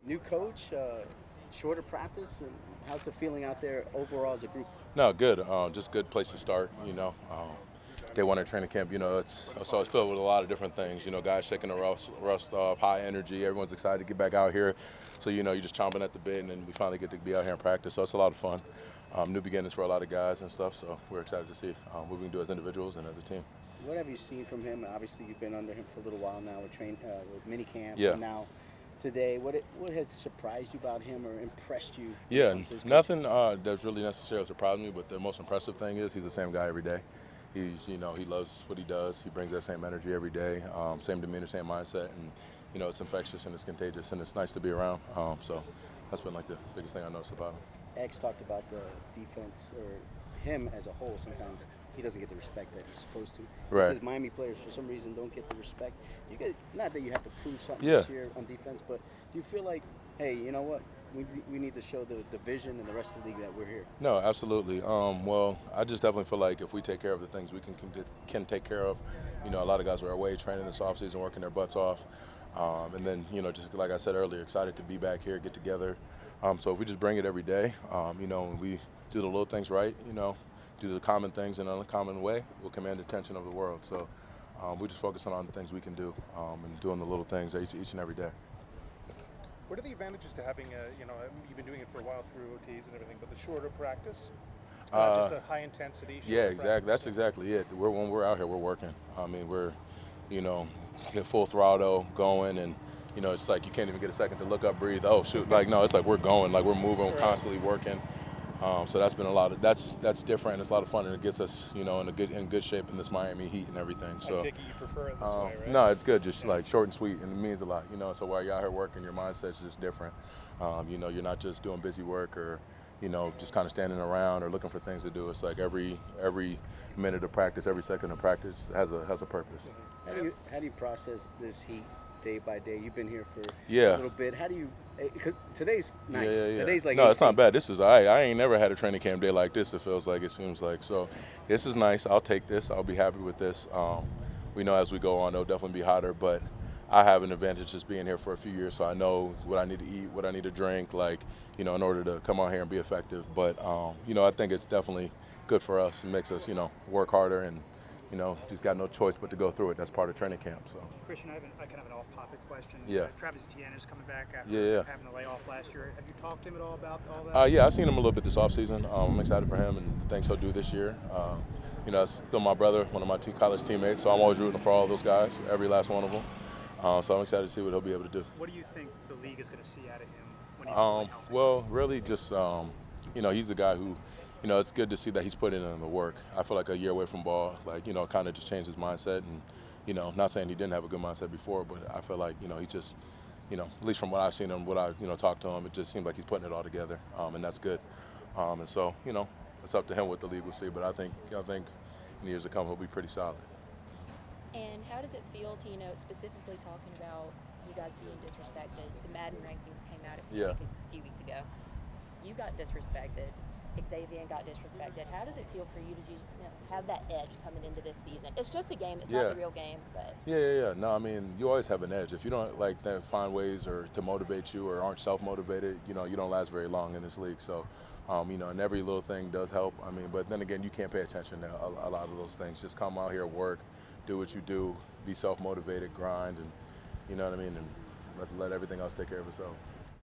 New coach, shorter practice, and how's the feeling out there overall as a group? No, good. Just good place to start. Day one at training camp. It's filled with a lot of different things. Guys shaking the rust off, high energy. Everyone's excited to get back out here. So you're just chomping at the bit, and then we finally get to be out here and practice. So it's a lot of fun. New beginnings for a lot of guys and stuff. So we're excited to see what we can do as individuals and as a team. What have you seen from him? Obviously, you've been under him for a little while now with mini camps. Yeah. And now today, what has surprised you about him or impressed you? Yeah, nothing that's really necessarily surprised me, but the most impressive thing is he's the same guy every day. He loves what he does. He brings that same energy every day, same demeanor, same mindset, and it's infectious and it's contagious and it's nice to be around. So that's been like the biggest thing I noticed about him. X talked about the defense or him as a whole. Sometimes he doesn't get the respect that he's supposed to. Right. He says Miami players for some reason don't get the respect. Not that you have to prove something Yeah. this year on defense, but do you feel like, hey, you know what? We need to show the division and the rest of the league that we're here. No, absolutely. Well, I just definitely feel like if we take care of the things we can take care of, a lot of guys are away training this offseason, working their butts off. And then, just like I said earlier, excited to be back here, get together. So if we just bring it every day, and we do the little things right, do the common things in an uncommon way, we'll command the attention of the world. So we just focus on the things we can do and doing the little things each and every day. What are the advantages to having you've been doing it for a while through OTs and everything, but the shorter practice, just a high intensity? Yeah, exactly. Practice. That's exactly it. When we're out here, we're working. I mean, we're, get full throttle going, and it's like you can't even get a second to look up, breathe. Oh shoot! Like no, it's like we're going, like we're moving, we're constantly working. So that's been that's different. It's a lot of fun, and it gets us, in good shape in this Miami heat and everything. So I take it you prefer it this way, right? no, it's good. Just like short and sweet, and it means a lot. So while you're out here working, your mindset's just different. You're not just doing busy work or just kind of standing around or looking for things to do. It's like every minute of practice, every second of practice has a purpose. How do you process this heat day by day? You've been here for Yeah. a little bit. How do you? Because today's nice. Yeah. Today's like no, it's AC. not bad. This is I ain't never had a training camp day like this. It feels like, it seems like. So this is nice. I'll take this. I'll be happy with this. We know as we go on, it'll definitely be hotter, but I have an advantage just being here for a few years, so I know what I need to eat, what I need to drink, in order to come out here and be effective. But I think it's definitely good for us. It makes us work harder, and just got no choice but to go through it. That's part of training camp. So. Christian, I kind of have an off-topic question. Yeah. Travis Etienne is coming back after having a layoff last year. Have you talked to him at all about all that? Yeah, I've seen him a little bit this offseason. I'm excited for him and the things he'll do this year. It's still my brother, one of my college teammates, so I'm always rooting for all those guys, every last one of them. So I'm excited to see what he'll be able to do. What do you think the league is going to see out of him when he's healthy? Well, really just, he's a guy who, it's good to see that he's putting in the work. I feel like a year away from ball, kind of just changed his mindset. And, not saying he didn't have a good mindset before, but I feel like, he's just, at least from what I've seen him, what I've, talked to him, it just seems like he's putting it all together, and that's good. And so, it's up to him what the league will see, but I think in years to come he'll be pretty solid. And how does it feel to, specifically talking about you guys being disrespected? The Madden rankings came out a few weeks ago. You got disrespected. Xavien got disrespected. How does it feel for you to just have that edge coming into this season? It's just a game. It's not the real game, but yeah. No, I mean, you always have an edge. If you don't find ways or to motivate you or aren't self-motivated, you don't last very long in this league. So, and every little thing does help. I mean, but then again, you can't pay attention to a lot of those things. Just come out here, work, do what you do, be self-motivated, grind, and you know what I mean, and let everything else take care of itself.